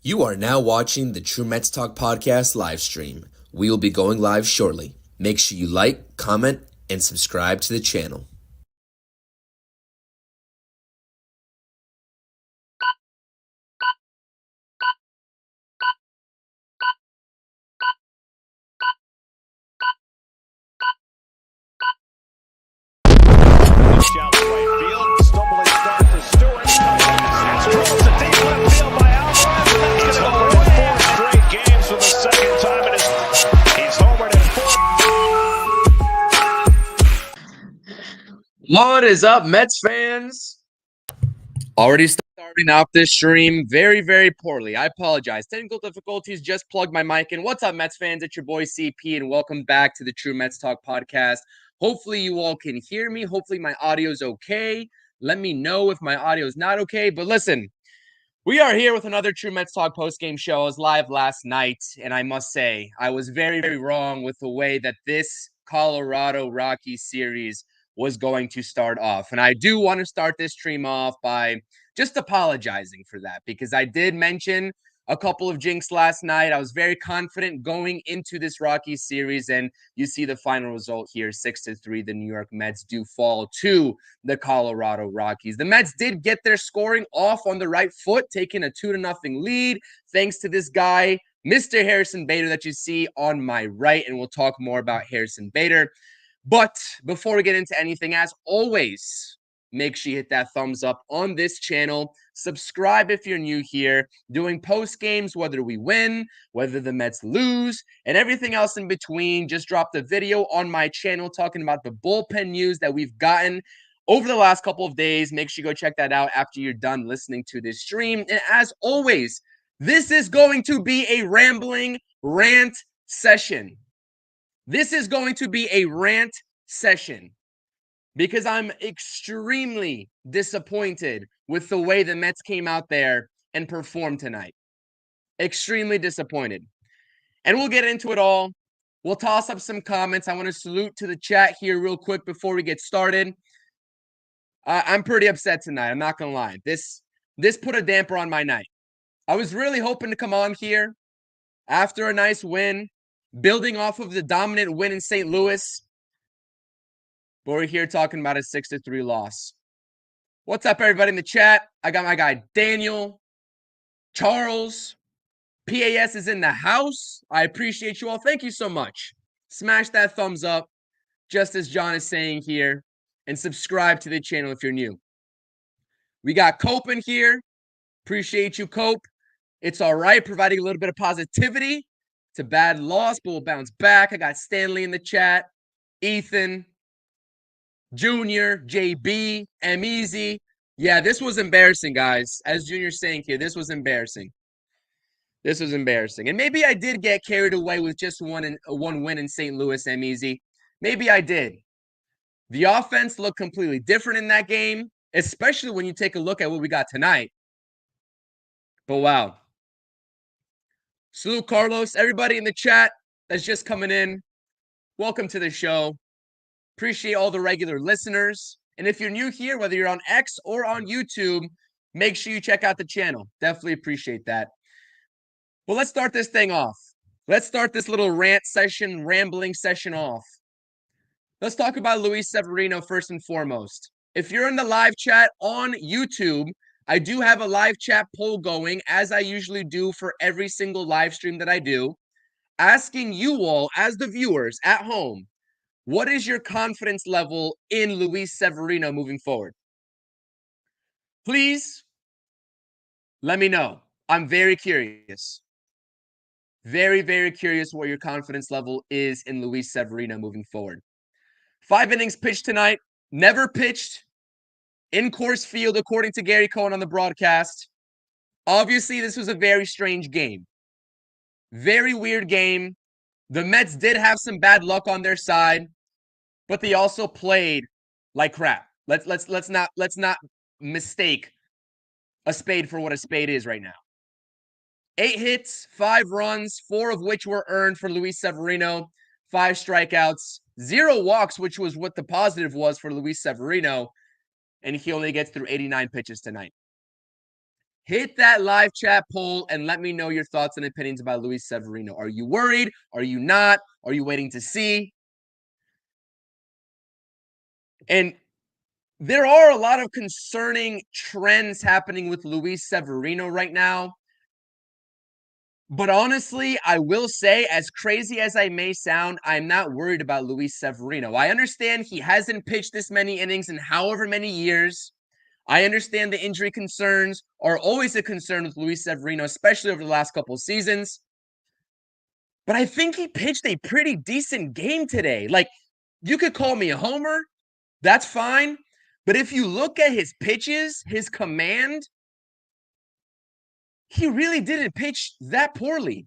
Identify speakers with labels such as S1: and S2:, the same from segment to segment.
S1: You are now watching the True Mets Talk podcast live stream. We will be going live shortly. Make sure you like, comment, and subscribe to the channel.
S2: Shallow right field, stumbling start for Stewart. It's close to deep left field by Alvarez, and that's going to go away. 4 straight games for the second time, and he's homered in 4.
S3: What is up, Mets fans? Already starting off this stream very, very poorly. I apologize. Technical difficulties, just plugged my mic in. What's up, Mets fans? It's your boy CP, and welcome back to the True Mets Talk podcast. Hopefully you all can hear me. Hopefully my audio is okay. Let me know if my audio is not okay. But listen, we are here with another True Mets Talk postgame show. I was live last night, and I must say, I was very, very wrong with the way that this Colorado Rockies series was going to start off. And I do want to start this stream off by just apologizing for that, because I did mention a couple of jinx last night. I was very confident going into this Rockies series, and you see the final result here, 6-3. The New York Mets do fall to the Colorado Rockies. The Mets did get their scoring off on the right foot, taking a 2-0 lead, thanks to this guy, Mr. Harrison Bader, that you see on my right, and we'll talk more about Harrison Bader. But before we get into anything, as always, make sure you hit that thumbs up on this channel. Subscribe if you're new here. Doing post games, whether we win, whether the Mets lose, and everything else in between. Just dropped a video on my channel talking about the bullpen news that we've gotten over the last couple of days. Make sure you go check that out after you're done listening to this stream. And as always, this is going to be a rambling rant session. This is going to be a rant session because I'm extremely disappointed with the way the Mets came out there and performed tonight. Extremely disappointed. And we'll get into it all. We'll toss up some comments. I want to salute to the chat here real quick before we get started. I'm pretty upset tonight. I'm not going to lie. This put a damper on my night. I was really hoping to come on here after a nice win, building off of the dominant win in St. Louis. But we're here talking about a 6-3 loss. What's up, everybody in the chat? I got my guy Daniel, Charles, PAS is in the house. I appreciate you all. Thank you so much. Smash that thumbs up, just as John is saying here, and subscribe to the channel if you're new. We got Cope in here. Appreciate you, Cope. It's all right, providing a little bit of positivity. It's a bad loss, but we'll bounce back. I got Stanley in the chat, Ethan, Junior, JB, M-Easy. Yeah, this was embarrassing, guys. As Junior's saying here, this was embarrassing. This was embarrassing. And maybe I did get carried away with just one win in St. Louis, M-Easy. Maybe I did. The offense looked completely different in that game, especially when you take a look at what we got tonight. But wow. Salute, Carlos. Everybody in the chat that's just coming in, welcome to the show. Appreciate all the regular listeners. And if you're new here, whether you're on X or on YouTube, make sure you check out the channel. Definitely appreciate that. Well, let's start this thing off. Let's start this little rant session, rambling session off. Let's talk about Luis Severino first and foremost. If you're in the live chat on YouTube, I do have a live chat poll going, as I usually do for every single live stream that I do, asking you all, as the viewers at home, what is your confidence level in Luis Severino moving forward? Please let me know. I'm very curious. Very, very curious what your confidence level is in Luis Severino moving forward. 5 innings pitched tonight. Never pitched in Coors Field, according to Gary Cohen on the broadcast. Obviously, this was a very strange game. Very weird game. The Mets did have some bad luck on their side, but they also played like crap. Let's not mistake a spade for what a spade is right now. 8 hits, 5 runs, 4 of which were earned for Luis Severino, 5 strikeouts, 0 walks, which was what the positive was for Luis Severino, and he only gets through 89 pitches tonight. hit that live chat poll and let me know your thoughts and opinions about Luis Severino. Are you worried? Are you not? Are you waiting to see? And there are a lot of concerning trends happening with Luis Severino right now. But honestly, I will say, as crazy as I may sound, I'm not worried about Luis Severino. I understand he hasn't pitched this many innings in however many years. I understand the injury concerns are always a concern with Luis Severino, especially over the last couple of seasons. But I think he pitched a pretty decent game today. Like, you could call me a homer. That's fine. But if you look at his pitches, his command, he really didn't pitch that poorly.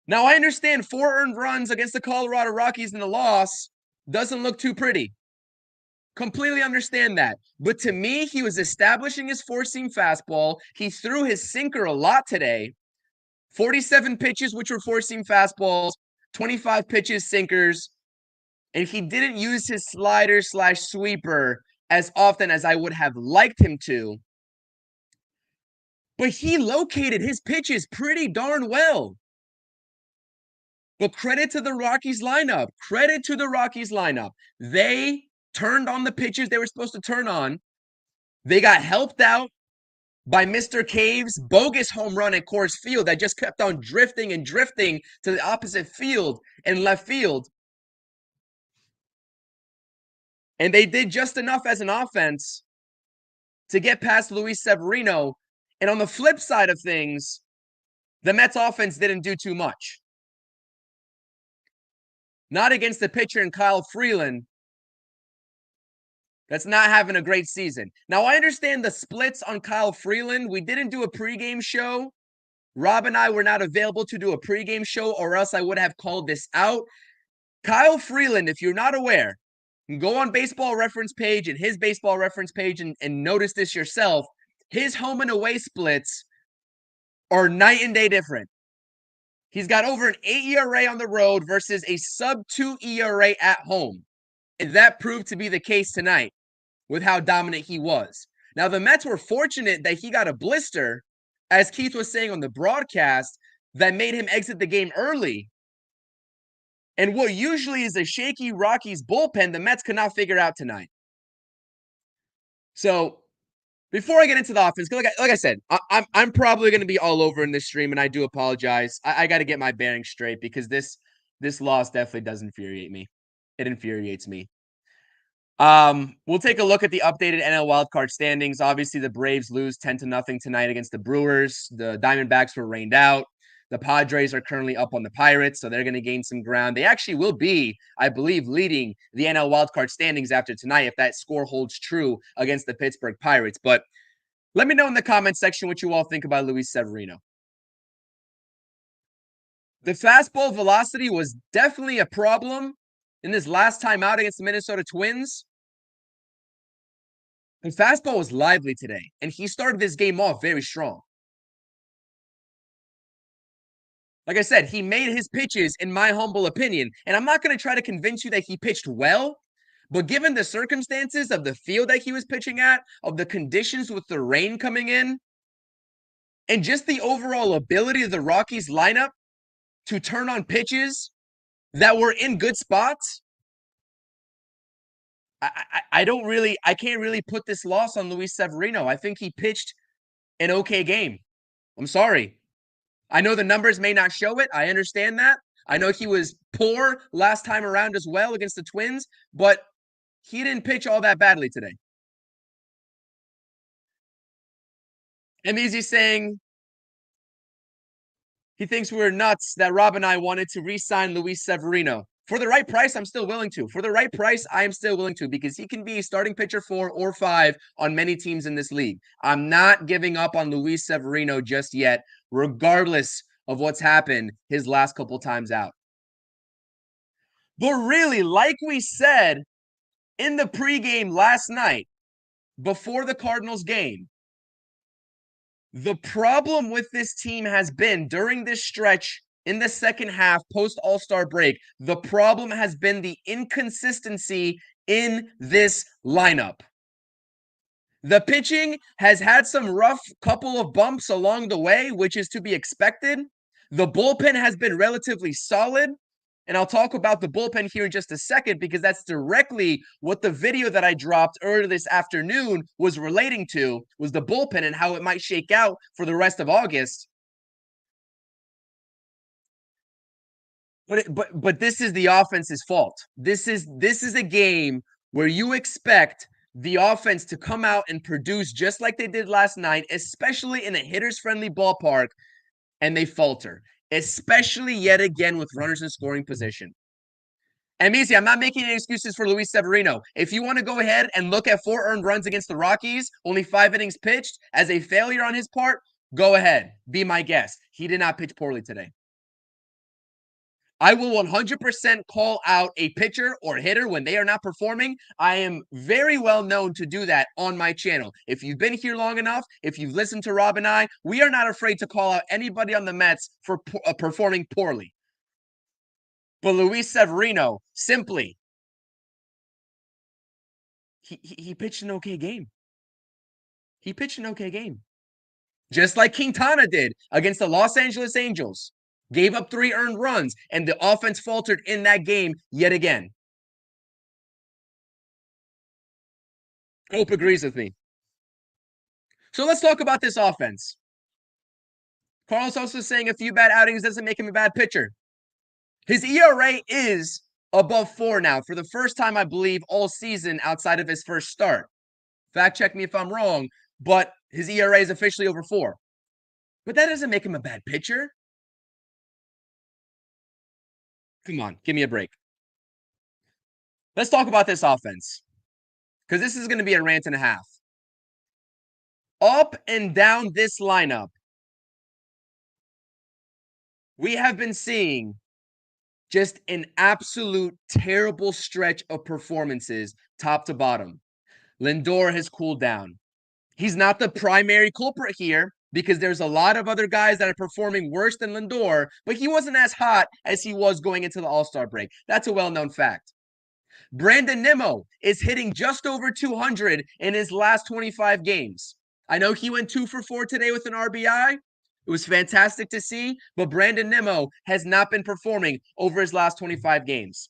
S3: Now, I understand 4 earned runs against the Colorado Rockies in a loss doesn't look too pretty. Completely understand that. But to me, he was establishing his four-seam fastball. He threw his sinker a lot today. 47 pitches, which were four-seam fastballs, 25 pitches, sinkers. And he didn't use his slider / sweeper as often as I would have liked him to. But he located his pitches pretty darn well. But credit to the Rockies lineup. Credit to the Rockies lineup. They turned on the pitches they were supposed to turn on. They got helped out by Mr. Cave's bogus home run at Coors Field that just kept on drifting and drifting to the opposite field and left field. And they did just enough as an offense to get past Luis Severino. And on the flip side of things, the Mets offense didn't do too much. Not against the pitcher in Kyle Freeland that's not having a great season. Now, I understand the splits on Kyle Freeland. We didn't do a pregame show. Rob and I were not available to do a pregame show, or else I would have called this out. Kyle Freeland, if you're not aware, go on Baseball Reference page and his Baseball Reference page and notice this yourself. His home and away splits are night and day different. He's got over an 8 ERA on the road versus a sub-2 ERA at home. And that proved to be the case tonight with how dominant he was. Now, the Mets were fortunate that he got a blister, as Keith was saying on the broadcast, that made him exit the game early. And what usually is a shaky Rockies bullpen, the Mets could not figure out tonight. So, before I get into the offense, like I said, I'm probably going to be all over in this stream, and I do apologize. I got to get my bearings straight because this loss definitely does infuriate me. It infuriates me. We'll take a look at the updated NL wildcard standings. Obviously, the Braves lose 10-0 tonight against the Brewers. The Diamondbacks were rained out. The Padres are currently up on the Pirates, so they're going to gain some ground. They actually will be, I believe, leading the NL wildcard standings after tonight if that score holds true against the Pittsburgh Pirates. But let me know in the comment section what you all think about Luis Severino. The fastball velocity was definitely a problem in his last time out against the Minnesota Twins. The fastball was lively today, and he started this game off very strong. Like I said, he made his pitches, in my humble opinion, and I'm not going to try to convince you that he pitched well, but given the circumstances of the field that he was pitching at, of the conditions with the rain coming in, and just the overall ability of the Rockies lineup to turn on pitches that were in good spots, I can't really put this loss on Luis Severino. I think he pitched an okay game. I'm sorry. I know the numbers may not show it. I understand that. I know he was poor last time around as well against the Twins, but he didn't pitch all that badly today. And he's saying he thinks we're nuts that Rob and I wanted to re-sign Luis Severino. For the right price, I'm still willing to. For the right price, I am still willing to because he can be a starting pitcher 4 or 5 on many teams in this league. I'm not giving up on Luis Severino just yet, regardless of what's happened his last couple times out. But really, like we said in the pregame last night, before the Cardinals game, the problem with this team has been during this stretch in the second half post All-Star break, the problem has been the inconsistency in this lineup. The pitching has had some rough couple of bumps along the way, which is to be expected. The bullpen has been relatively solid. And I'll talk about the bullpen here in just a second because that's directly what the video that I dropped earlier this afternoon was relating to, was the bullpen and how it might shake out for the rest of August. But this is the offense's fault. This is a game where you expect the offense to come out and produce just like they did last night, especially in a hitters-friendly ballpark, and they falter, especially yet again with runners in scoring position. And Misi, I'm not making any excuses for Luis Severino. If you want to go ahead and look at 4 earned runs against the Rockies, only 5 innings pitched, as a failure on his part, go ahead. Be my guest. He did not pitch poorly today. I will 100% call out a pitcher or hitter when they are not performing. I am very well known to do that on my channel. If you've been here long enough, if you've listened to Rob and I, we are not afraid to call out anybody on the Mets for performing poorly. But Luis Severino, simply, he pitched an okay game. He pitched an okay game. Just like Quintana did against the Los Angeles Angels. Gave up 3 earned runs, and the offense faltered in that game yet again. Hope agrees with me. So let's talk about this offense. Carlos also saying a few bad outings doesn't make him a bad pitcher. His ERA is above 4 now for the first time, I believe, all season outside of his first start. Fact check me if I'm wrong, but his ERA is officially over 4. But that doesn't make him a bad pitcher. Come on, give me a break. Let's talk about this offense, because this is going to be a rant and a half. Up and down this lineup, we have been seeing just an absolute terrible stretch of performances top to bottom. Lindor has cooled down. He's not the primary culprit here because there's a lot of other guys that are performing worse than Lindor, but he wasn't as hot as he was going into the All-Star break. That's a well-known fact. Brandon Nimmo is hitting just over 200 in his last 25 games. I know he went 2 for 4 today with an RBI. It was fantastic to see, but Brandon Nimmo has not been performing over his last 25 games.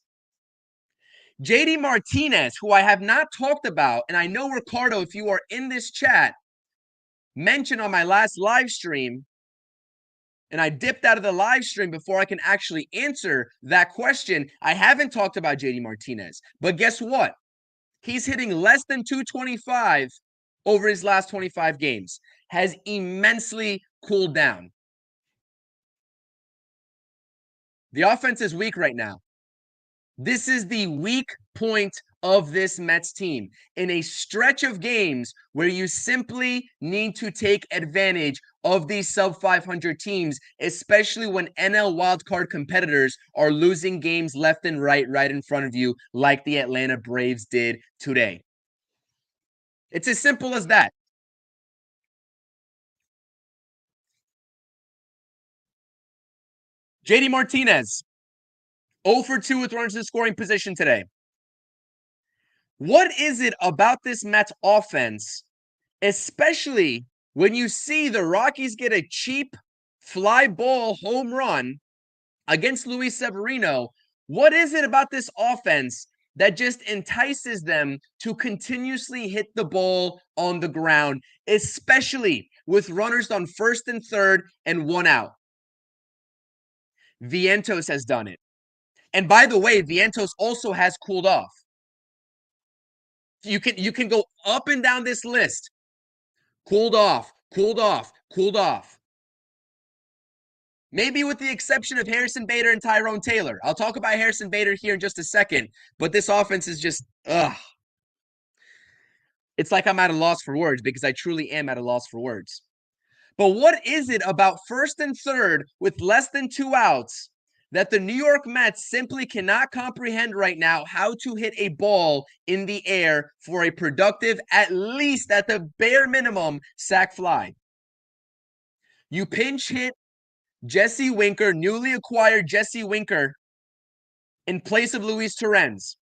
S3: JD Martinez, who I have not talked about, and I know, Ricardo, if you are in this chat, mentioned on my last live stream, and I dipped out of the live stream before I can actually answer that question. I haven't talked about JD Martinez, but guess what? He's hitting less than 225 over his last 25 games, has immensely cooled down. The offense is weak right now. This is the weak point of this Mets team in a stretch of games where you simply need to take advantage of these sub 500 teams, especially when NL wildcard competitors are losing games left and right in front of you, like the Atlanta Braves did today. It's as simple as that. JD Martinez, 0 for 2 with runners in scoring position today. What is it about this Mets offense, especially when you see the Rockies get a cheap fly ball home run against Luis Severino? What is it about this offense that just entices them to continuously hit the ball on the ground, especially with runners on first and third and 1 out? Vientos has done it. And by the way, Vientos also has cooled off. You can go up and down this list. Cooled off, cooled off, cooled off. Maybe with the exception of Harrison Bader and Tyrone Taylor. I'll talk about Harrison Bader here in just a second, but this offense is just, It's like I'm at a loss for words because I truly am at a loss for words. But what is it about first and third with less than 2 outs that the New York Mets simply cannot comprehend right now how to hit a ball in the air for a productive, at least at the bare minimum, sac fly? You pinch hit Jesse Winker, newly acquired Jesse Winker, in place of Luis Torrens.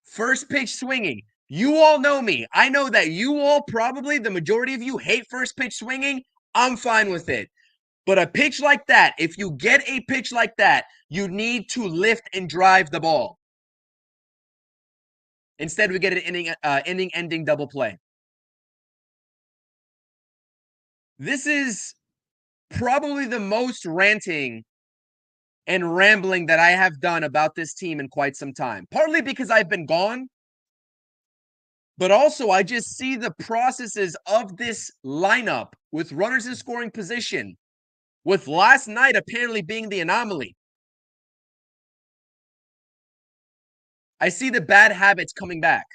S3: First pitch swinging, You all know me. I know that you all, probably the majority of you, hate first pitch swinging. I'm fine with it. But a pitch like that, if you get a pitch like that, you need to lift and drive the ball. Instead, we get an inning-ending double play. This is probably the most ranting and rambling that I have done about this team in quite some time. Partly because I've been gone, but also I just see the processes of this lineup with runners in scoring position, with last night apparently being the anomaly. I see the bad habits coming back.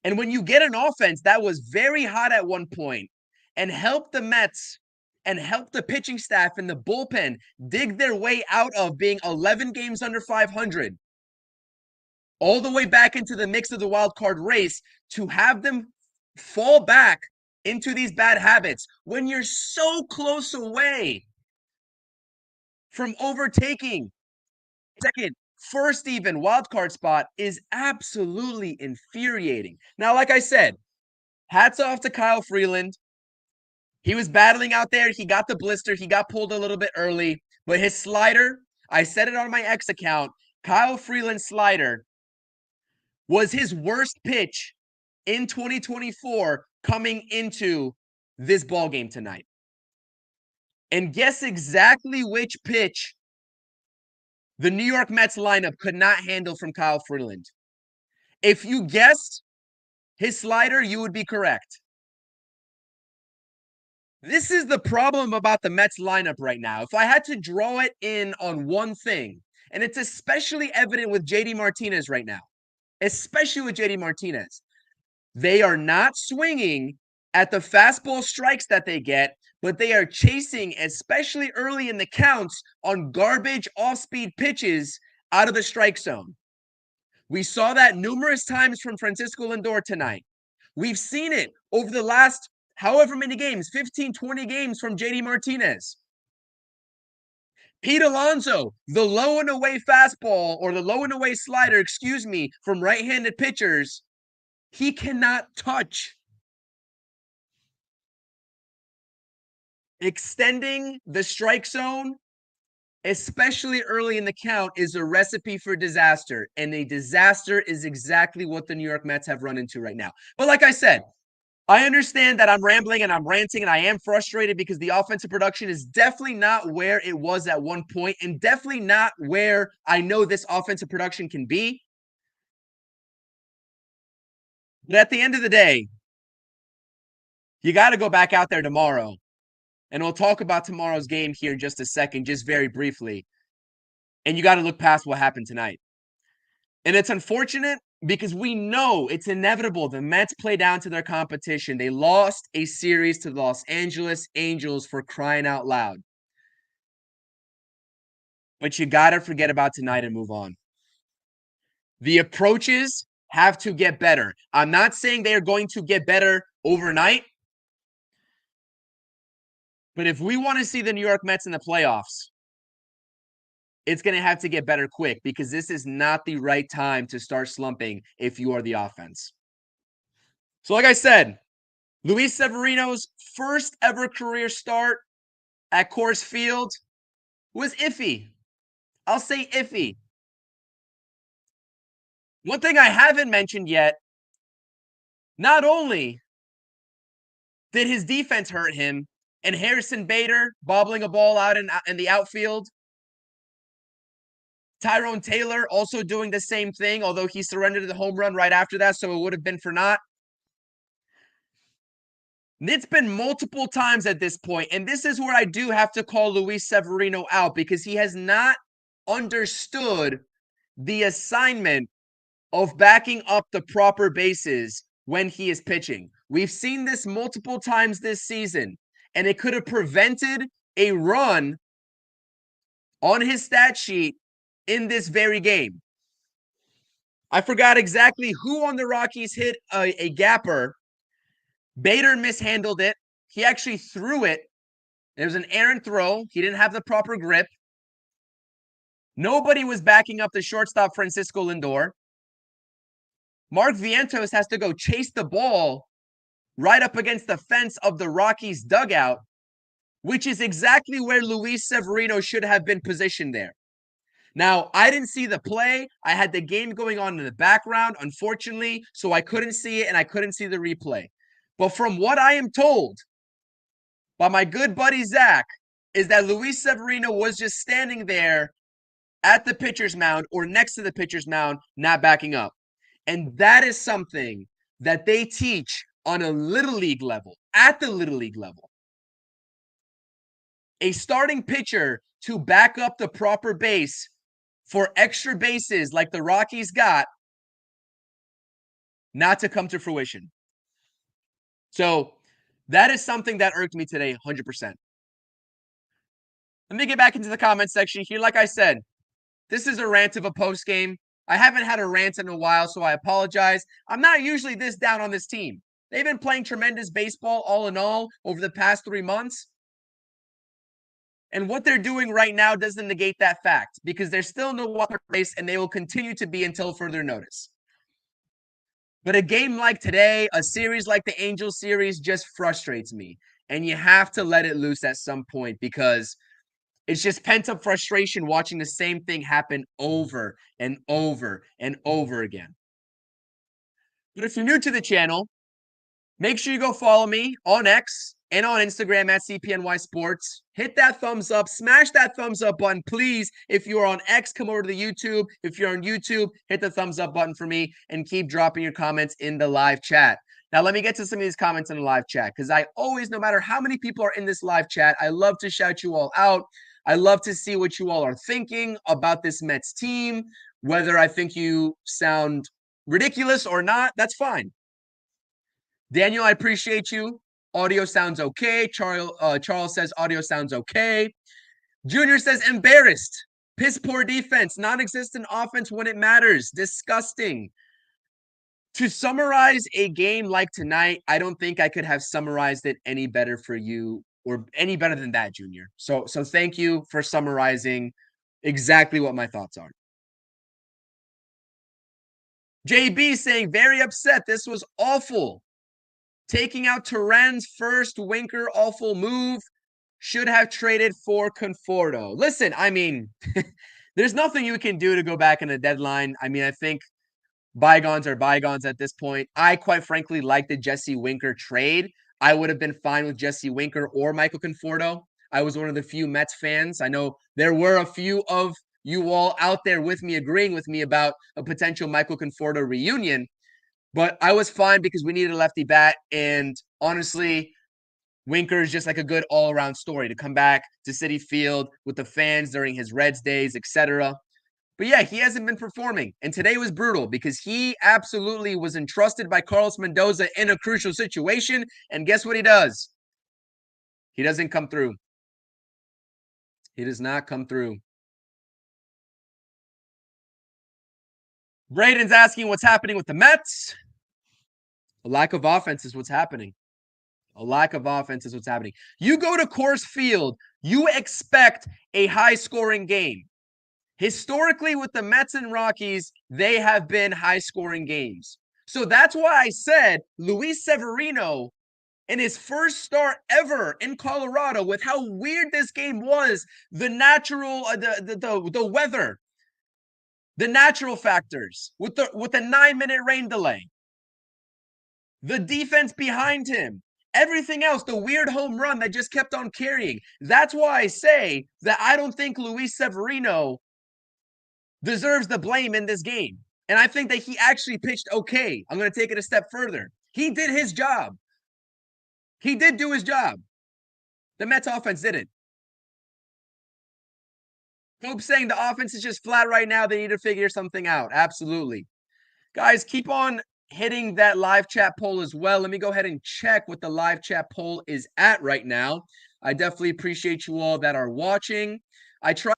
S3: And when you get an offense that was very hot at one point and helped the Mets and helped the pitching staff and the bullpen dig their way out of being 11 games under 500, all the way back into the mix of the wild card race, to have them fall back into these bad habits when you're so close away from overtaking second, first even wild card spot is absolutely infuriating. Now, like I said, hats off to Kyle Freeland. He was battling out there. He got the blister. He got pulled a little bit early, but his slider, I said it on my X account, Kyle Freeland's slider was his worst pitch in 2024 coming into this ball game tonight. And guess exactly which pitch the New York Mets lineup could not handle from Kyle Freeland. If you guessed his slider, you would be correct. This is the problem about the Mets lineup right now. If I had to draw it in on one thing, and it's especially evident with JD Martinez right now, especially with JD Martinez, they are not swinging at the fastball strikes that they get, but they are chasing, especially early in the counts, on garbage off-speed pitches out of the strike zone. We saw that numerous times from Francisco Lindor tonight. We've seen it over the last however many games, 15, 20 games from JD Martinez. Pete Alonso, the low and away fastball, or the low and away slider, from right-handed pitchers, he cannot touch. Extending the strike zone, especially early in the count, is a recipe for disaster. And a disaster is exactly what the New York Mets have run into right now. But like I said, I understand that I'm rambling and I'm ranting and I am frustrated because the offensive production is definitely not where it was at one point, and definitely not where I know this offensive production can be. But at the end of the day, you got to go back out there tomorrow. And we'll talk about tomorrow's game here in just a second, just very briefly. And you got to look past what happened tonight. And it's unfortunate because we know it's inevitable. The Mets play down to their competition. They lost a series to the Los Angeles Angels, for crying out loud. But you got to forget about tonight and move on. The approaches have to get better. I'm not saying they are going to get better overnight. But if we want to see the New York Mets in the playoffs, it's going to have to get better quick, because this is not the right time to start slumping if you are the offense. So like I said, Luis Severino's first ever career start at Coors Field was iffy. I'll say iffy. One thing I haven't mentioned yet, not only did his defense hurt him, and Harrison Bader bobbling a ball out in the outfield, Tyrone Taylor also doing the same thing, although he surrendered the home run right after that, so it would have been for naught. It's been multiple times at this point, and this is where I do have to call Luis Severino out, because he has not understood the assignment of backing up the proper bases when he is pitching. We've seen this multiple times this season, and it could have prevented a run on his stat sheet in this very game. I forgot exactly who on the Rockies hit a gapper. Bader mishandled it. He actually threw it. It was an errant throw. He didn't have the proper grip. Nobody was backing up the shortstop, Francisco Lindor. Mark Vientos has to go chase the ball right up against the fence of the Rockies dugout, which is exactly where Luis Severino should have been positioned there. Now, I didn't see the play. I had the game going on in the background, unfortunately, so I couldn't see it and I couldn't see the replay. But from what I am told by my good buddy Zach, is that Luis Severino was just standing there at the pitcher's mound or next to the pitcher's mound, not backing up. And that is something that they teach on a little league level, at the little league level. A starting pitcher to back up the proper base for extra bases like the Rockies got, not to come to fruition. So that is something that irked me today, 100%. Let me get back into the comment section here. Like I said, this is a rant of a post game. I haven't had a rant in a while, so I apologize. I'm not usually this down on this team. They've been playing tremendous baseball all in all over the past 3 months. And what they're doing right now doesn't negate that fact because there's still no walker race and they will continue to be until further notice. But a game like today, a series like the Angels series just frustrates me. And you have to let it loose at some point because it's just pent-up frustration watching the same thing happen over and over and over again. But if you're new to the channel, make sure you go follow me on X and on Instagram at CPNYSports. Hit that thumbs up. Smash that thumbs up button, please. If you're on X, come over to the YouTube. If you're on YouTube, hit the thumbs up button for me and keep dropping your comments in the live chat. Now, let me get to some of these comments in the live chat because I always, no matter how many people are in this live chat, I love to shout you all out. I love to see what you all are thinking about this Mets team. Whether I think you sound ridiculous or not, that's fine. Daniel, I appreciate you. Audio sounds okay. Charles says audio sounds okay. Junior says embarrassed. Piss poor defense. Non-existent offense when it matters. Disgusting. To summarize a game like tonight, I don't think I could have summarized it any better for you or any better than that, Junior. So thank you for summarizing exactly what my thoughts are. JB saying very upset. This was awful. Taking out Turan's first Winker awful move. Should have traded for Conforto. Listen, I mean, there's nothing you can do to go back in a deadline. I mean, I think bygones are bygones at this point. I quite frankly like the Jesse Winker trade. I would have been fine with Jesse Winker or Michael Conforto. I was one of the few Mets fans. I know there were a few of you all out there with me agreeing with me about a potential Michael Conforto reunion. But I was fine because we needed a lefty bat. And honestly, Winker is just like a good all-around story to come back to Citi Field with the fans during his Reds days, etc. But yeah, he hasn't been performing. And today was brutal because he absolutely was entrusted by Carlos Mendoza in a crucial situation. And guess what he does? He doesn't come through. He does not come through. Braden's asking what's happening with the Mets. A lack of offense is what's happening. A lack of offense is what's happening. You go to Coors Field, you expect a high-scoring game. Historically, with the Mets and Rockies, they have been high-scoring games. So that's why I said Luis Severino, in his first start ever in Colorado, with how weird this game was, the natural, the weather, the natural factors, with the 9-minute rain delay, the defense behind him, everything else, the weird home run that just kept on carrying. That's why I say that I don't think Luis Severino deserves the blame in this game. And I think that he actually pitched okay. I'm going to take it a step further. He did his job. He did do his job. The Mets offense didn't. Coop saying the offense is just flat right now. They need to figure something out. Absolutely. Guys, keep on hitting that live chat poll as well. Let me go ahead and check what the live chat poll is at right now. I definitely appreciate you all that are watching. I try.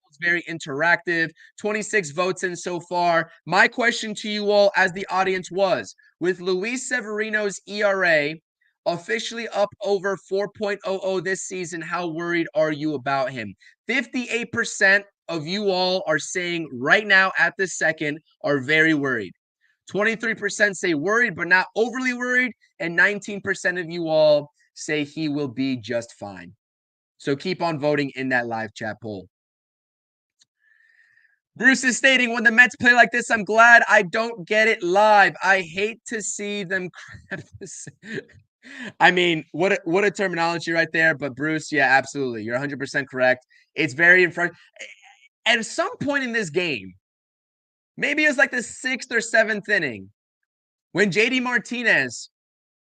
S3: It's very interactive. 26 votes in so far. My question to you all as the audience was, with Luis Severino's ERA officially up over 4.00 this season, how worried are you about him? 58% of you all are saying right now at this second are very worried. 23% say worried but not overly worried, and 19% of you all say he will be just fine. So keep on voting in that live chat poll. Bruce is stating, when the Mets play like this, I'm glad I don't get it live. I hate to see them crap this. I mean, what a terminology right there. But Bruce, yeah, absolutely. You're 100% correct. It's very in front. At some point in this game, maybe it's like the 6th or 7th inning, when JD Martinez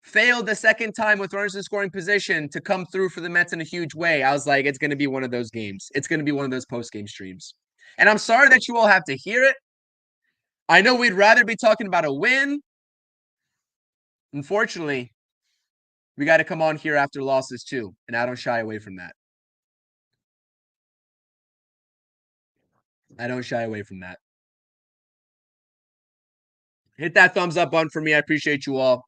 S3: failed the second time with runners in scoring position to come through for the Mets in a huge way, I was like, it's going to be one of those games. It's going to be one of those post-game streams. And I'm sorry that you all have to hear it. I know we'd rather be talking about a win. Unfortunately, we got to come on here after losses too, and I don't shy away from that. I don't shy away from that. Hit that thumbs up button for me. I appreciate you all.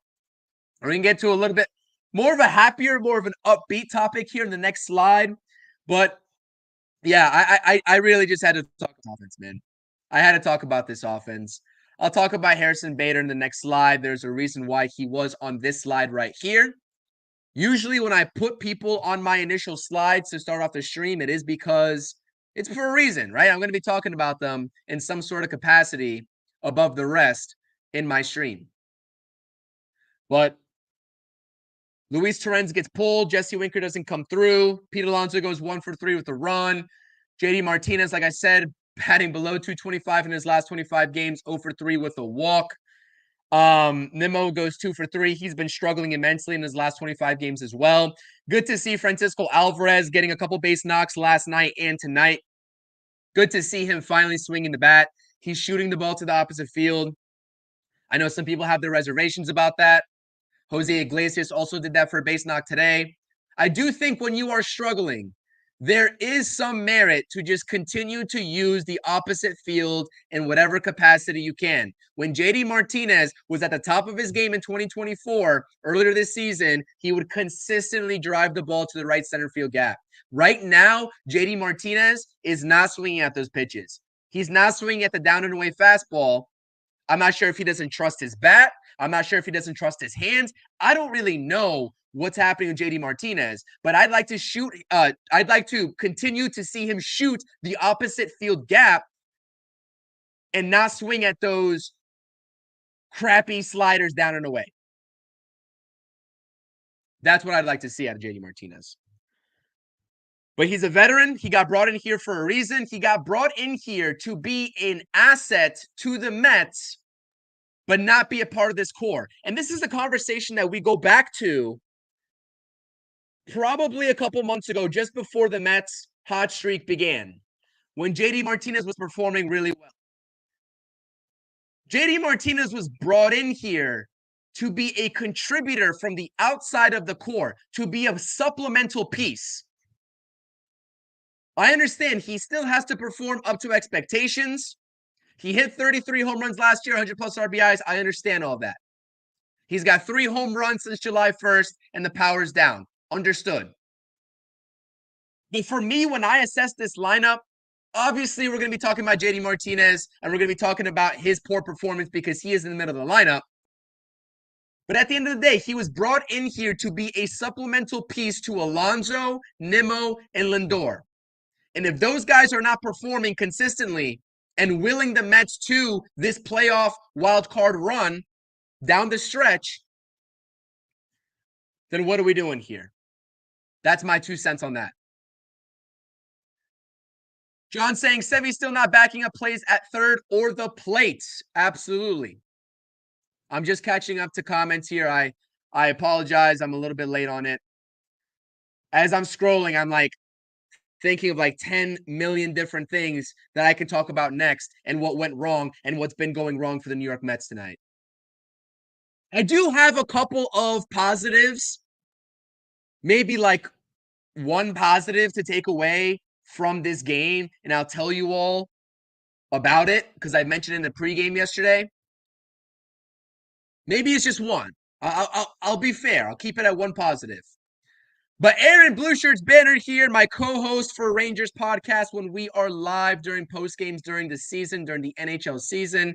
S3: We're going to get to a little bit more of a happier, more of an upbeat topic here in the next slide. But yeah, I really just had to talk about offense, man. I had to talk about this offense. I'll talk about Harrison Bader in the next slide. There's a reason why he was on this slide right here. Usually when I put people on my initial slides to start off the stream, it is because it's for a reason, right? I'm going to be talking about them in some sort of capacity above the rest in my stream. But Luis Torrens gets pulled. Jesse Winker doesn't come through. Pete Alonso goes 1 for 3 with a run. JD Martinez, like I said, batting below 225 in his last 25 games, 0 for 3 with a walk. Nimmo goes 2 for 3. He's been struggling immensely in his last 25 games as well. Good to see Francisco Alvarez getting a couple base knocks last night and tonight. Good to see him finally swinging the bat. He's shooting the ball to the opposite field. I know some people have their reservations about that. Jose Iglesias also did that for a base knock today. I do think when you are struggling, there is some merit to just continue to use the opposite field in whatever capacity you can. When JD Martinez was at the top of his game in 2024, earlier this season, he would consistently drive the ball to the right center field gap. Right now, JD Martinez is not swinging at those pitches. He's not swinging at the down and away fastball. I'm not sure if he doesn't trust his bat. I'm not sure if he doesn't trust his hands. I don't really know what's happening with JD Martinez, but I'd like to continue to see him shoot the opposite field gap and not swing at those crappy sliders down and away. That's what I'd like to see out of JD Martinez. But he's a veteran. He got brought in here for a reason. He got brought in here to be an asset to the Mets, but not be a part of this core. And this is a conversation that we go back to probably a couple months ago, just before the Mets hot streak began, when JD Martinez was performing really well. JD Martinez was brought in here to be a contributor from the outside of the core, to be a supplemental piece. I understand he still has to perform up to expectations. He hit 33 home runs last year, 100 plus RBIs. I understand all that. He's got 3 home runs since July 1st, and the power's down. Understood. But for me, when I assess this lineup, obviously we're going to be talking about JD Martinez, and we're going to be talking about his poor performance because he is in the middle of the lineup. But at the end of the day, he was brought in here to be a supplemental piece to Alonso, Nimmo, and Lindor. And if those guys are not performing consistently and willing the Mets to this playoff wild card run down the stretch, then what are we doing here? That's my 2 cents on that. John saying Sevy's still not backing up plays at third or the plate. Absolutely. I'm just catching up to comments here. I apologize. I'm a little bit late on it. As I'm scrolling, I'm like thinking of like 10 million different things that I can talk about next and what went wrong and what's been going wrong for the New York Mets tonight. I do have a couple of positives, maybe like one positive to take away from this game, and I'll tell you all about it because I mentioned in the pregame yesterday. Maybe it's just one. I'll be fair. I'll keep it at one positive. But Aaron Blue Shirts Banner here, my co-host for Rangers podcast when we are live during post games during the season, during the NHL season.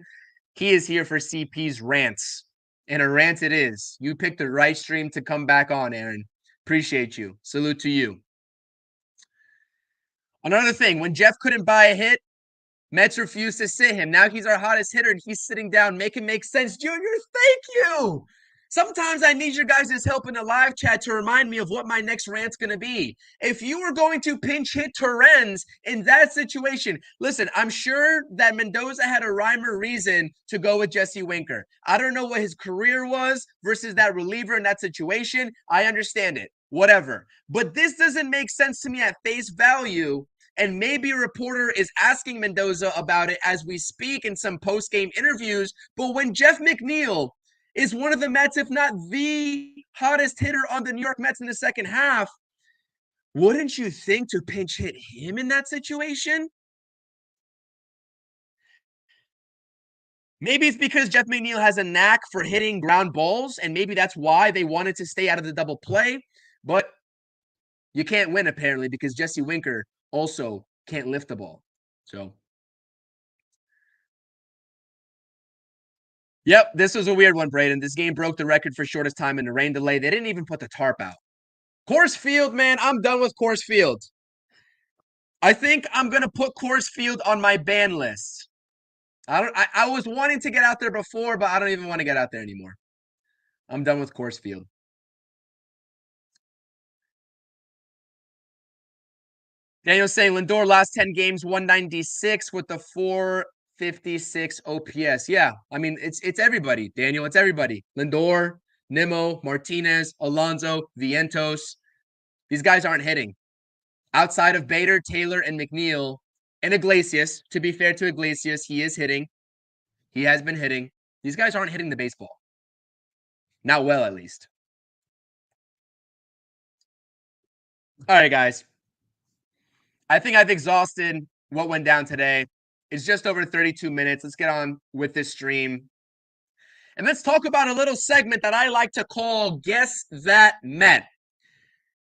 S3: He is here for CP's rants. And a rant it is. You picked the right stream to come back on, Aaron. Appreciate you. Salute to you. Another thing, when Jeff couldn't buy a hit, Mets refused to sit him. Now he's our hottest hitter and he's sitting down. Make it make sense. Junior, thank you. Sometimes I need your guys' help in the live chat to remind me of what my next rant's going to be. If you were going to pinch hit Torrens in that situation, listen, I'm sure that Mendoza had a rhyme or reason to go with Jesse Winker. I don't know what his career was versus that reliever in that situation. I understand it. Whatever. But this doesn't make sense to me at face value. And maybe a reporter is asking Mendoza about it as we speak in some post-game interviews. But when Jeff McNeil is one of the Mets, if not the hottest hitter on the New York Mets in the second half, wouldn't you think to pinch hit him in that situation? Maybe it's because Jeff McNeil has a knack for hitting ground balls, and maybe that's why they wanted to stay out of the double play. But you can't win, apparently, because Jesse Winker also can't lift the ball. So, yep, this was a weird one, Braden. This game broke the record for shortest time in the rain delay. They didn't even put the tarp out. Coors Field, man, I'm done with Coors Field. I think I'm going to put Coors Field on my ban list. I was wanting to get out there before, but I don't even want to get out there anymore. I'm done with Coors Field. Daniel's saying Lindor last 10 games, 196 with the 456 OPS. Yeah, I mean, it's everybody, Daniel. It's everybody. Lindor, Nimmo, Martinez, Alonso, Vientos. These guys aren't hitting. Outside of Bader, Taylor, and McNeil, and Iglesias, to be fair to Iglesias, he is hitting. He has been hitting. These guys aren't hitting the baseball. Not well, at least. All right, guys. I think I've exhausted what went down today. It's just over 32 minutes. Let's get on with this stream. And let's talk about a little segment that I like to call Guess That Met.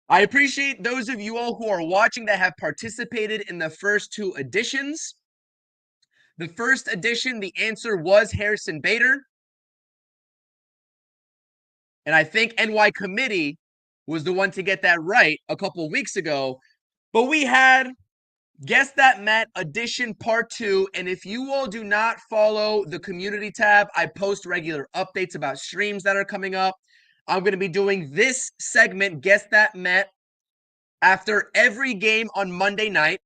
S3: I appreciate those of you all who are watching that have participated in the first two editions. The first edition, the answer was Harrison Bader. And I think NY Committee was the one to get that right a couple weeks ago. But we had Guess That Met edition part 2. And if you all do not follow the community tab, I post regular updates about streams that are coming up. I'm going to be doing this segment, Guess That Met, after every game on Monday night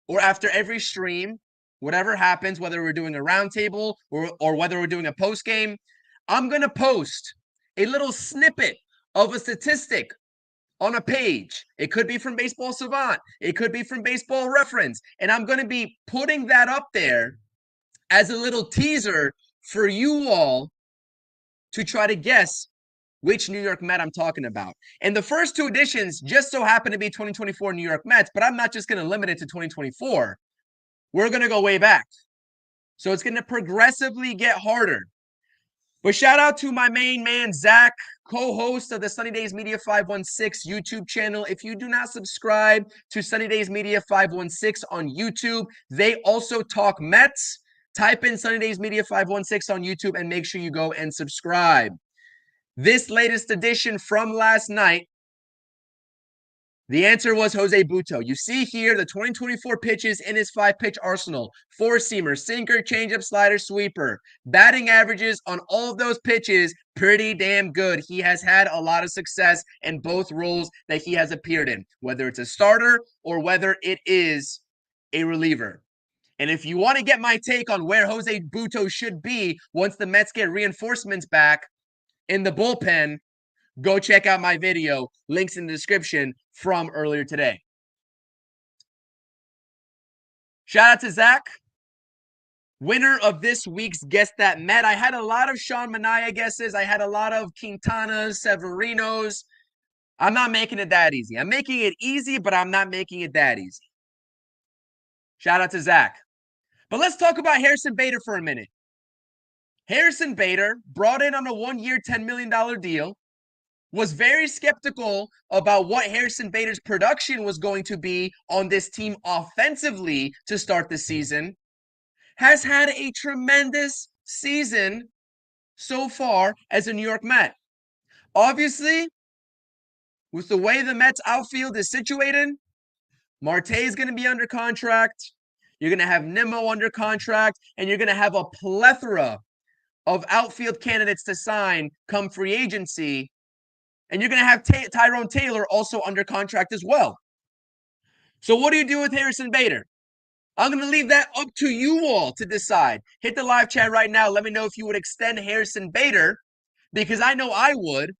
S3: or after every stream, whatever happens, whether we're doing a roundtable or whether we're doing a post game. I'm going to post a little snippet of a statistic on a page. It could be from Baseball Savant. It could be from Baseball Reference. And I'm going to be putting that up there as a little teaser for you all to try to guess which New York Met I'm talking about. And the first two editions just so happen to be 2024 New York Mets, but I'm not just going to limit it to 2024. We're going to go way back. So it's going to progressively get harder. But shout out to my main man, Zach, co-host of the Sunny Days Media 516 YouTube channel. If you do not subscribe to Sunny Days Media 516 on YouTube, they also talk Mets. Type in Sunny Days Media 516 on YouTube and make sure you go and subscribe. This latest edition from last night, the answer was Jose Butto. You see here the 2024 pitches in his 5-pitch arsenal. 4-seamer, sinker, changeup, slider, sweeper. Batting averages on all of those pitches, pretty damn good. He has had a lot of success in both roles that he has appeared in, whether it's a starter or whether it is a reliever. And if you want to get my take on where Jose Butto should be once the Mets get reinforcements back in the bullpen, go check out my video, links in the description, from earlier today. Shout out to Zach, winner of this week's Guess That Met. I had a lot of Sean Manaea guesses. I had a lot of Quintanas, Severinos. I'm not making it that easy. I'm making it easy, but I'm not making it that easy. Shout out to Zach. But let's talk about Harrison Bader for a minute. Harrison Bader brought in on a 1-year, $10 million deal. was very skeptical about what Harrison Bader's production was going to be on this team offensively to start the season, has had a tremendous season so far as a New York Met. Obviously, with the way the Mets outfield is situated, Marte is going to be under contract. You're going to have Nimmo under contract, and you're going to have a plethora of outfield candidates to sign come free agency. And you're going to have Tyrone Taylor also under contract as well. So what do you do with Harrison Bader? I'm going to leave that up to you all to decide. Hit the live chat right now. Let me know if you would extend Harrison Bader, because I know I would,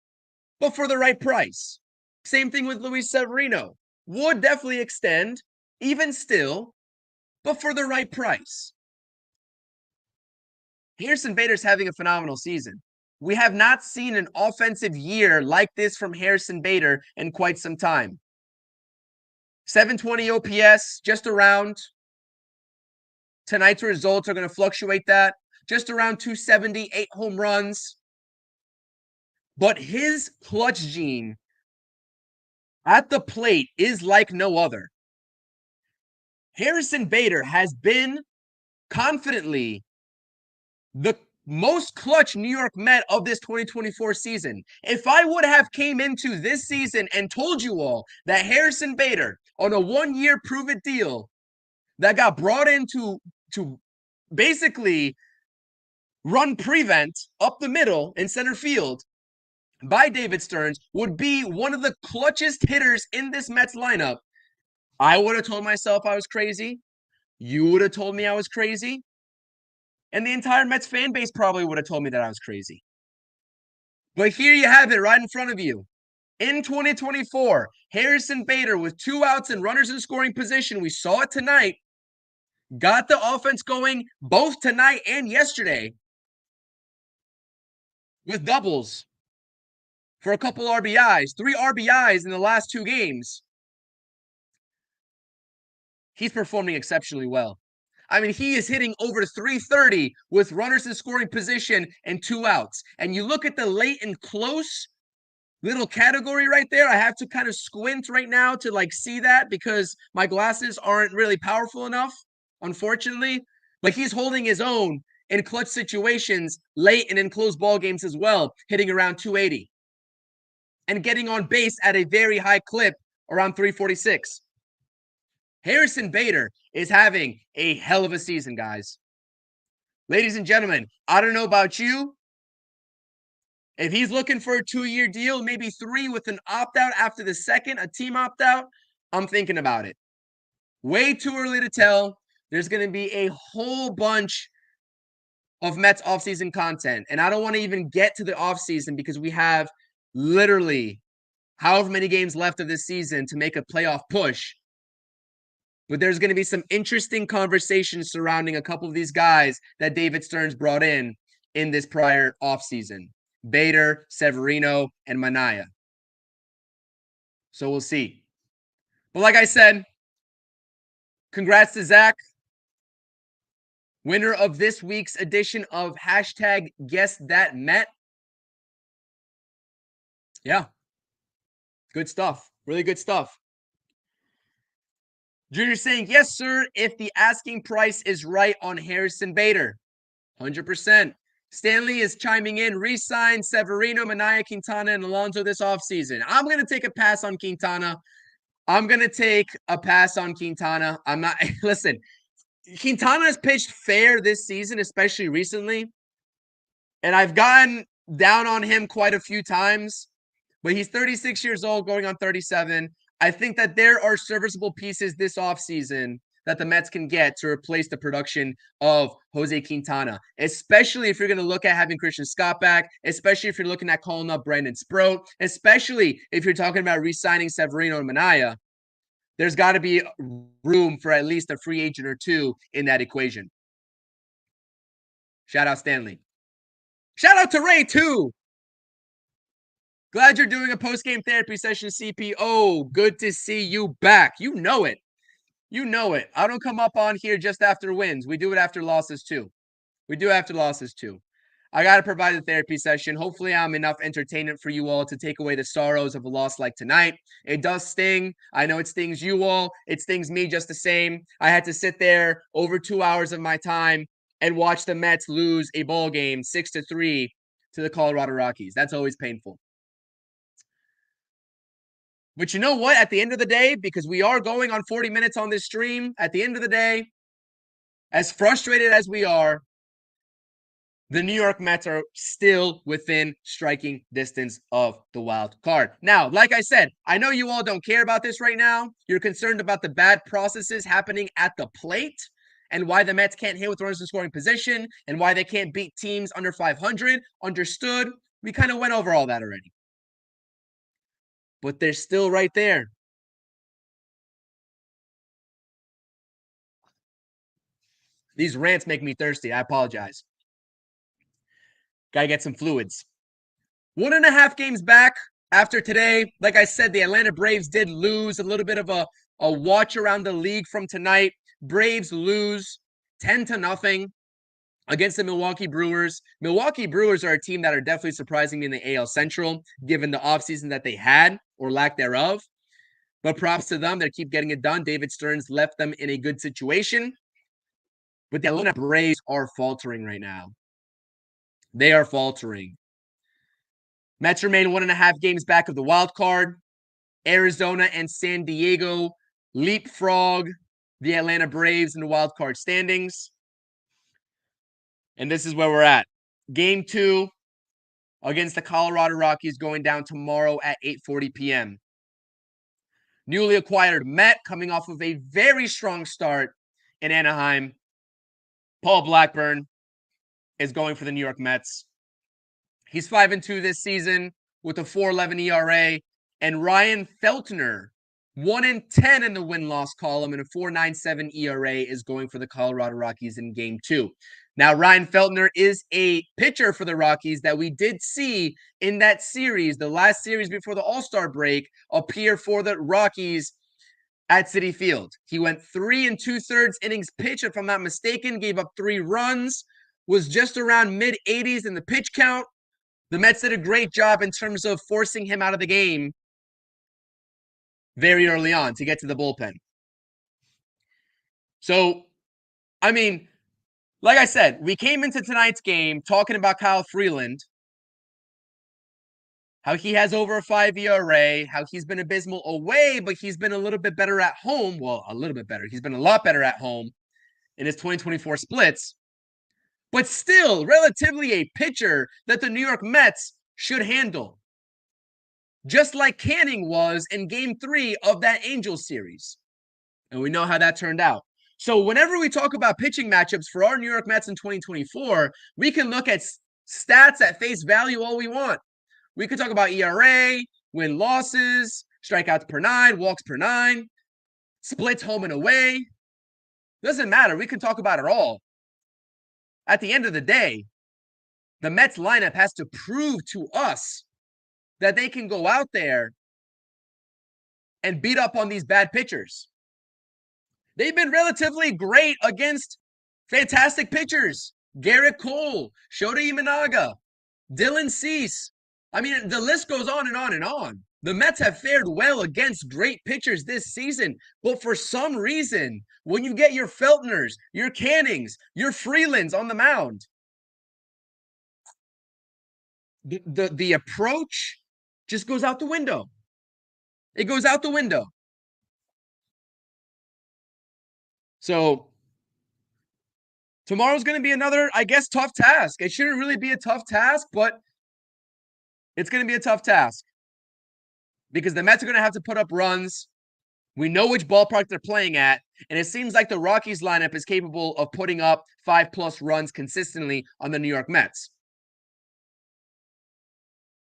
S3: but for the right price. Same thing with Luis Severino. Would definitely extend, even still, but for the right price. Harrison Bader's having a phenomenal season. We have not seen an offensive year like this from Harrison Bader in quite some time. 720 OPS, just around. Tonight's results are going to fluctuate that. Just around 278 home runs. But his clutch gene at the plate is like no other. Harrison Bader has been confidently the most clutch New York Met of this 2024 season. If I would have came into this season and told you all that Harrison Bader on a 1-year prove-it deal that got brought in to basically run prevent up the middle in center field by David Stearns would be one of the clutchest hitters in this Mets lineup, I would have told myself I was crazy. You would have told me I was crazy. And the entire Mets fan base probably would have told me that I was crazy. But here you have it right in front of you. In 2024, Harrison Bader with 2 outs and runners in scoring position, we saw it tonight, got the offense going both tonight and yesterday with doubles for a couple RBIs, 3 RBIs in the last 2 games. He's performing exceptionally well. I mean, he is hitting over 330 with runners in scoring position and 2 outs. And you look at the late and close little category right there. I have to kind of squint right now to see that because my glasses aren't really powerful enough, unfortunately. But he's holding his own in clutch situations late and in close ball games as well, hitting around 280 and getting on base at a very high clip around 346. Harrison Bader is having a hell of a season, guys. Ladies and gentlemen, I don't know about you. If he's looking for a 2-year deal, maybe 3 with an opt-out after the second, a team opt-out, I'm thinking about it. Way too early to tell. There's going to be a whole bunch of Mets offseason content. And I don't want to even get to the offseason because we have literally however many games left of this season to make a playoff push. But there's going to be some interesting conversations surrounding a couple of these guys that David Stearns brought in this prior offseason. Bader, Severino, and Manaea. So we'll see. But like I said, congrats to Zach, winner of this week's edition of #GuessThatMet. Yeah, good stuff. Really good stuff. Junior saying, yes, sir, if the asking price is right on Harrison Bader. 100%. Stanley is chiming in, re-sign Severino, Manaea, Quintana, and Alonso this offseason. I'm going to take a pass on Quintana. I'm not, listen, Quintana has pitched fair this season, especially recently. And I've gotten down on him quite a few times, but he's 36 years old, going on 37. I think that there are serviceable pieces this offseason that the Mets can get to replace the production of Jose Quintana, especially if you're going to look at having Christian Scott back, especially if you're looking at calling up Brandon Sproat, especially if you're talking about re-signing Severino and Manaea. There's got to be room for at least a free agent or 2 in that equation. Shout out Stanley. Shout out to Ray, too. Glad you're doing a post-game therapy session, CP. Oh, good to see you back. You know it. You know it. I don't come up on here just after wins. We do it after losses, too. I got to provide a therapy session. Hopefully, I'm enough entertainment for you all to take away the sorrows of a loss like tonight. It does sting. I know it stings you all. It stings me just the same. I had to sit there over 2 hours of my time and watch the Mets lose a ball game 6-3 to the Colorado Rockies. That's always painful. But you know what? At the end of the day, because we are going on 40 minutes on this stream, at the end of the day, as frustrated as we are, the New York Mets are still within striking distance of the wild card. Now, like I said, I know you all don't care about this right now. You're concerned about the bad processes happening at the plate and why the Mets can't hit with runners in scoring position and why they can't beat teams under 500. Understood. We kind of went over all that already. But they're still right there. These rants make me thirsty. I apologize. Gotta get some fluids. 1.5 games back after today. Like I said, the Atlanta Braves did lose. A little bit of a watch around the league from tonight. Braves lose 10-0 against the Milwaukee Brewers. Milwaukee Brewers are a team that are definitely surprising me in the AL Central, given the offseason that they had or lack thereof. But props to them. They keep getting it done. David Stearns left them in a good situation. But the Atlanta Braves are faltering right now. They are faltering. Mets remain 1.5 games back of the wild card. Arizona and San Diego leapfrog the Atlanta Braves in the wild card standings. And this is where we're at. Game 2 against the Colorado Rockies going down tomorrow at 8:40 p.m. Newly acquired Met coming off of a very strong start in Anaheim. Paul Blackburn is going for the New York Mets. He's 5-2 this season with a 4.11 ERA. And Ryan Feltner, 1-10 in the win-loss column and a 4.97 ERA, is going for the Colorado Rockies in Game 2. Now, Ryan Feltner is a pitcher for the Rockies that we did see in that series, the last series before the All-Star break, appear for the Rockies at Citi Field. He went 3 2/3 innings pitched, if I'm not mistaken, gave up 3 runs, was just around mid-80s in the pitch count. The Mets did a great job in terms of forcing him out of the game very early on to get to the bullpen. So, I mean, like I said, we came into tonight's game talking about Kyle Freeland, how he has over a 5 ERA, how he's been abysmal away, but he's been a little bit better at home. Well, a little bit better. He's been a lot better at home in his 2024 splits, but still relatively a pitcher that the New York Mets should handle. Just like Canning was in Game 3 of that Angels series. And we know how that turned out. So whenever we talk about pitching matchups for our New York Mets in 2024, we can look at stats at face value all we want. We could talk about ERA, win-losses, strikeouts per 9, walks per 9, splits home and away. Doesn't matter. We can talk about it all. At the end of the day, the Mets lineup has to prove to us that they can go out there and beat up on these bad pitchers. They've been relatively great against fantastic pitchers. Garrett Cole, Shota Imanaga, Dylan Cease. I mean, the list goes on and on and on. The Mets have fared well against great pitchers this season, but for some reason, when you get your Feltners, your Cannings, your Freelands on the mound, the approach just goes out the window. It goes out the window. So tomorrow's going to be another, I guess, tough task. It shouldn't really be a tough task, but it's going to be a tough task because the Mets are going to have to put up runs. We know which ballpark they're playing at, and it seems like the Rockies lineup is capable of putting up 5+ runs consistently on the New York Mets.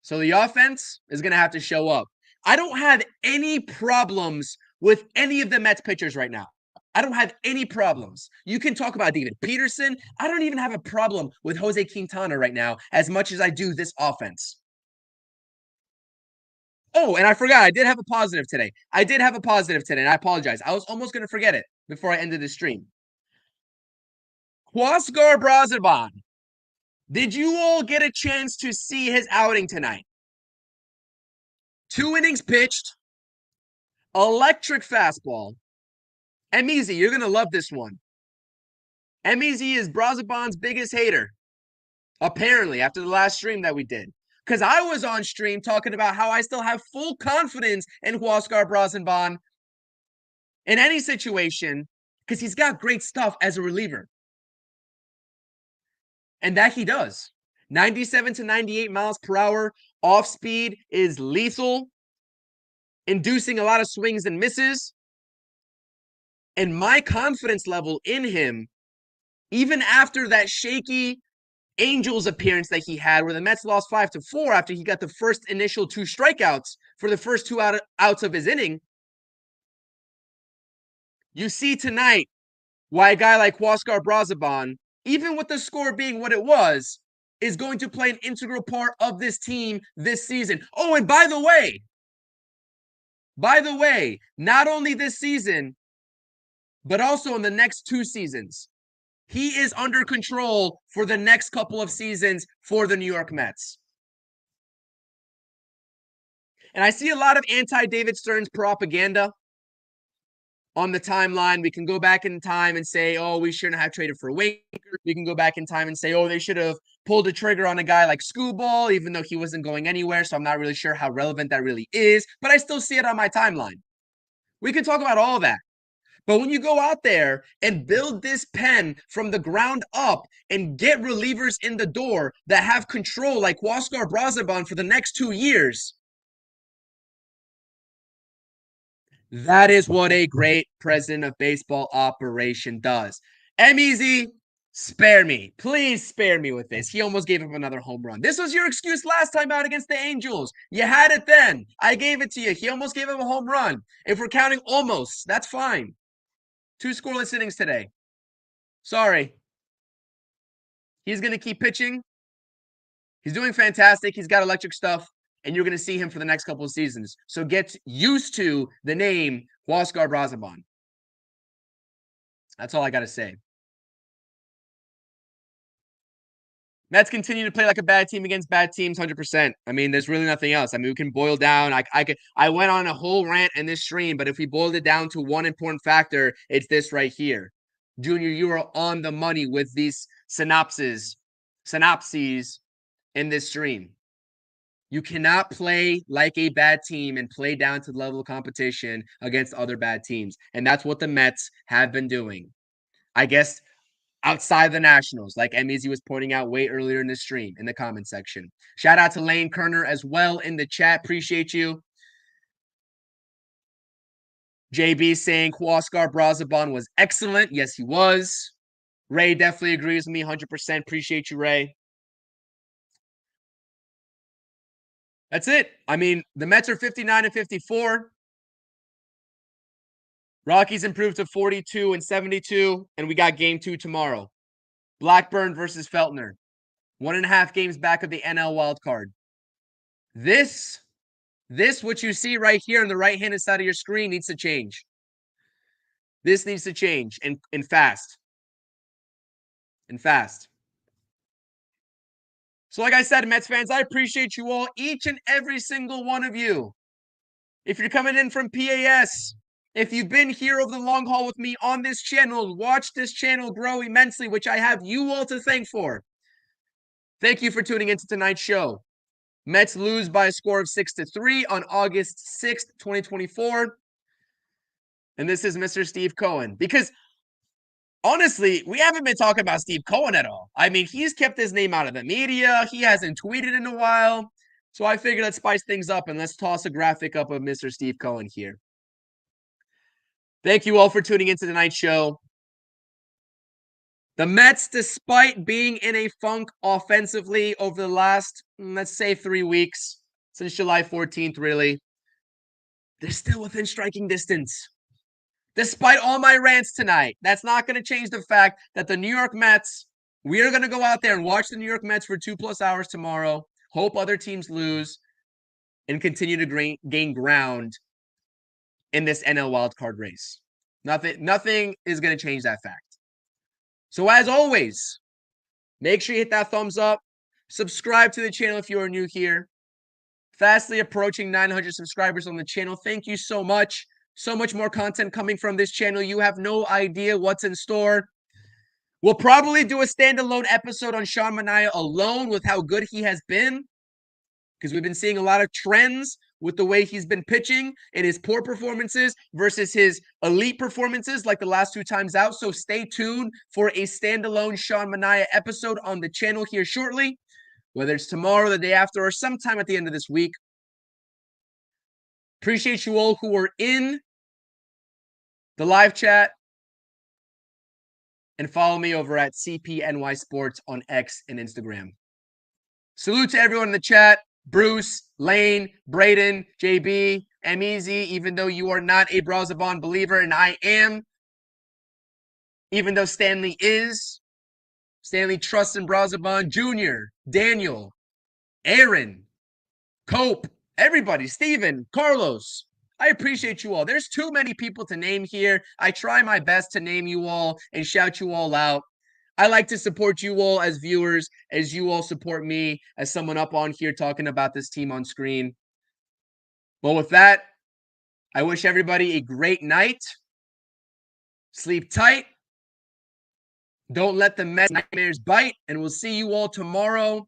S3: So the offense is going to have to show up. I don't have any problems with any of the Mets pitchers right now. I don't have any problems. You can talk about David Peterson. I don't even have a problem with Jose Quintana right now as much as I do this offense. Oh, and I forgot. I did have a positive today. And I apologize. I was almost going to forget it before I ended the stream. Huascar Braziban Did you all get a chance to see his outing tonight? 2 innings pitched, electric fastball. Easy, you're going to love this one. Easy is Brazaban's biggest hater, apparently, after the last stream that we did. Because I was on stream talking about how I still have full confidence in Huascar Brazaban in any situation because he's got great stuff as a reliever. And that he does. 97 to 98 miles per hour. Off speed is lethal, inducing a lot of swings and misses. And my confidence level in him, even after that shaky Angels appearance that he had where the Mets lost 5-4 after he got the first initial 2 strikeouts for the first 2 outs of his inning, you see tonight why a guy like Huascar Brazaban, even with the score being what it was, is going to play an integral part of this team this season. Oh, and by the way, not only this season, but also in the next 2 seasons. He is under control for the next couple of seasons for the New York Mets. And I see a lot of anti-David Stearns propaganda on the timeline. We can go back in time and say, oh, we shouldn't have traded for Winker. We can go back in time and say, oh, they should have pulled the trigger on a guy like Screwball, even though he wasn't going anywhere. So I'm not really sure how relevant that really is. But I still see it on my timeline. We can talk about all that. But when you go out there and build this pen from the ground up and get relievers in the door that have control like Huascar Brazaban for the next 2 years, that is what a great president of baseball operation does. Easy, spare me. Please spare me with this. He almost gave up another home run. This was your excuse last time out against the Angels. You had it then. I gave it to you. He almost gave up a home run. If we're counting almost, that's fine. 2 scoreless innings today. Sorry. He's going to keep pitching. He's doing fantastic. He's got electric stuff, and you're going to see him for the next couple of seasons. So get used to the name Huascar Brazaban. That's all I got to say. Mets continue to play like a bad team against bad teams, 100%. I mean, there's really nothing else. I mean, we can boil down. I went on a whole rant in this stream, but if we boiled it down to one important factor, it's this right here. Junior, you are on the money with these synopses in this stream. You cannot play like a bad team and play down to the level of competition against other bad teams. And that's what the Mets have been doing. I guess outside the Nationals, like Easy was pointing out way earlier in the stream in the comment section. Shout out to Lane Kerner as well in the chat. Appreciate you. JB saying Huascar Brazaban was excellent. Yes, he was. Ray definitely agrees with me 100%. Appreciate you, Ray. That's it. I mean, the Mets are 59-54. Rockies improved to 42-72, and we got game 2 tomorrow. Blackburn versus Feltner. 1.5 games back of the NL wildcard. This, what you see right here on the right-handed side of your screen, needs to change. This needs to change, and fast. And fast. So like I said, Mets fans, I appreciate you all, each and every single one of you. If you're coming in from PAS, if you've been here over the long haul with me on this channel, watch this channel grow immensely, which I have you all to thank for. Thank you for tuning into tonight's show. Mets lose by a score of 6-3 on August 6th, 2024. And this is Mr. Steve Cohen. Because honestly, we haven't been talking about Steve Cohen at all. I mean, he's kept his name out of the media. He hasn't tweeted in a while. So I figured let's spice things up and let's toss a graphic up of Mr. Steve Cohen here. Thank you all for tuning into tonight's show. The Mets, despite being in a funk offensively over the last, let's say, 3 weeks, since July 14th, really, they're still within striking distance. Despite all my rants tonight, that's not going to change the fact that the New York Mets, we are going to go out there and watch the New York Mets for 2+ hours tomorrow, hope other teams lose, and continue to gain ground in this NL wildcard race. Nothing is going to change that fact. So as always, Make sure you hit that thumbs up. Subscribe to the channel if you are new here. Fastly approaching 900 subscribers on the channel. Thank you so much. So much more content coming from this channel. You have no idea what's in store. We'll probably do a standalone episode on Sean Manaea alone with how good he has been, because we've been seeing a lot of trends with the way he's been pitching and his poor performances versus his elite performances like the last 2 times out. So stay tuned for a standalone Sean Manaea episode on the channel here shortly, whether it's tomorrow, the day after, or sometime at the end of this week. Appreciate you all who are in the live chat. And follow me over at CPNYSports on X and Instagram. Salute to everyone in the chat. Bruce, Lane, Braden, JB, M-Easy, even though you are not a Brazavon believer, and I am. Even though Stanley is. Stanley trusts in Brazavon. Junior, Daniel, Aaron, Cope, everybody, Steven, Carlos. I appreciate you all. There's too many people to name here. I try my best to name you all and shout you all out. I like to support you all as viewers, as you all support me as someone up on here talking about this team on screen. Well, with that, I wish everybody a great night. Sleep tight. Don't let the Mets nightmares bite, and we'll see you all tomorrow,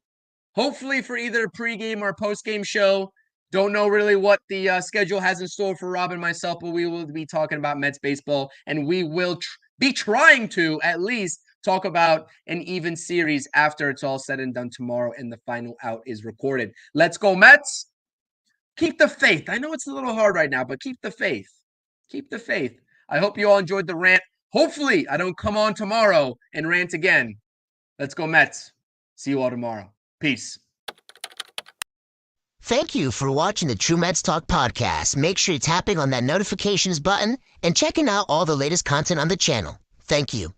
S3: hopefully for either a pregame or a postgame show. Don't know really what the schedule has in store for Rob and myself, but we will be talking about Mets baseball, and we will be trying to at least talk about an even series after it's all said and done tomorrow and the final out is recorded. Let's go, Mets. Keep the faith. I know it's a little hard right now, but keep the faith. Keep the faith. I hope you all enjoyed the rant. Hopefully, I don't come on tomorrow and rant again. Let's go, Mets. See you all tomorrow. Peace.
S4: Thank you for watching the True Mets Talk podcast. Make sure you're tapping on that notifications button and checking out all the latest content on the channel. Thank you.